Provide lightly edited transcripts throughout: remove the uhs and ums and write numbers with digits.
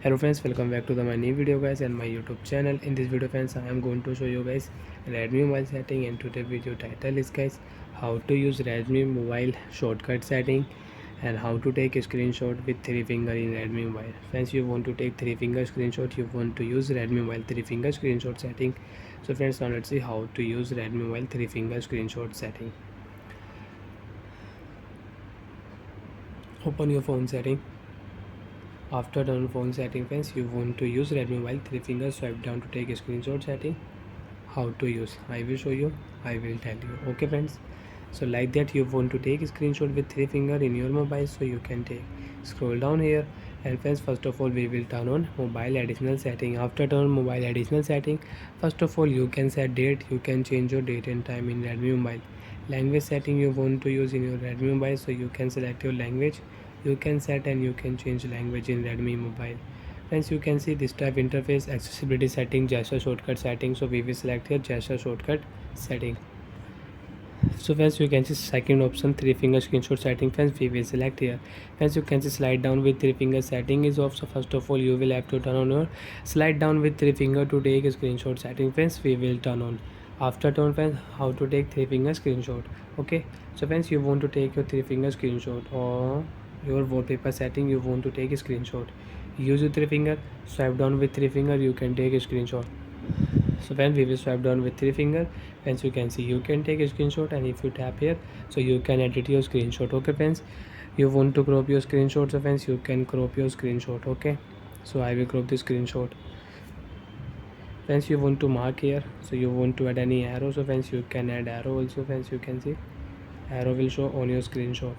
Hello friends, welcome back to my new video guys and my YouTube channel. In this video friends, I am going to show you guys Redmi mobile setting, and today video title is guys how to use Redmi mobile shortcut setting and how to take a screenshot with three finger in Redmi mobile. Friends, you want to take three finger screenshot, you want to use Redmi mobile three finger screenshot setting. So friends, now let's see how to use Redmi mobile three finger screenshot setting. Open your phone setting. After done phone setting friends, you want to use Redmi mobile three finger swipe down to take a screenshot setting. How to use, I will show you, I will tell you. Okay friends, so like that you want to take a screenshot with three finger in your mobile, so you can take, scroll down here, and friends, first of all we will turn on mobile additional setting. After turn on mobile additional setting, first of all you can set date, you can change your date and time in Redmi mobile. Language setting you want to use in your Redmi mobile, so you can select your language, you can set and you can change language in Redmi mobile. Friends, you can see this type interface, accessibility setting, gesture shortcut setting. So we will select here gesture shortcut setting. So friends, you can see second option three finger screenshot setting. Friends, we will select here. Friends, you can see slide down with three finger setting is off. So first of all you will have to turn on your slide down with three finger to take a screenshot setting. Friends, we will turn on. After turn friends, how to take three finger screenshot. Okay, so friends, you want to take your three finger screenshot or your wallpaper setting, you want to take a screenshot, use your three finger, swipe down with three finger, you can take a screenshot. So when we will swipe down with three finger, friends, you can see you can take a screenshot, and if you tap here, so you can edit your screenshot. Okay friends, you want to crop your screenshot, so friends, you can crop your screenshot. Okay, so I will crop the screenshot. Friends, you want to mark here, so you want to add any arrow, so friends, you can add arrow also. Friends, you can see arrow will show on your screenshot.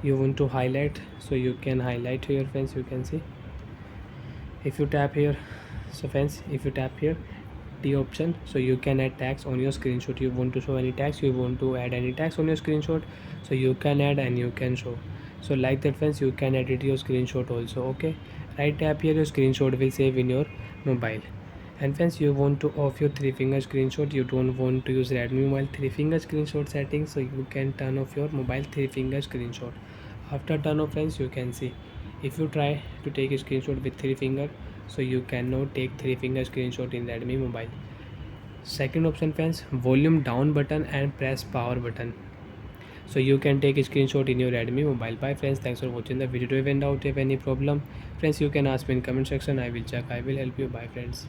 You want to highlight, so you can highlight here. Friends, you can see if you tap here, so friends, if you tap here the option, so you can add tags on your screenshot. You want to show any tags, you want to add any tags on your screenshot, so you can add and you can show. So like that friends, you can edit your screenshot also. Okay, right tap here, your screenshot will save in your mobile. And friends, you want to off your three finger screenshot, you don't want to use Redmi mobile three finger screenshot setting, so you can turn off your mobile three finger screenshot. After turn off friends, you can see if you try to take a screenshot with three finger, so you cannot take three finger screenshot in Redmi mobile. Second option friends, volume down button and press power button, so you can take a screenshot in your Redmi mobile. Bye friends, thanks for watching the video. If you have any doubt, if any problem friends, you can ask me in comment section, I will check, I will help you. Bye friends.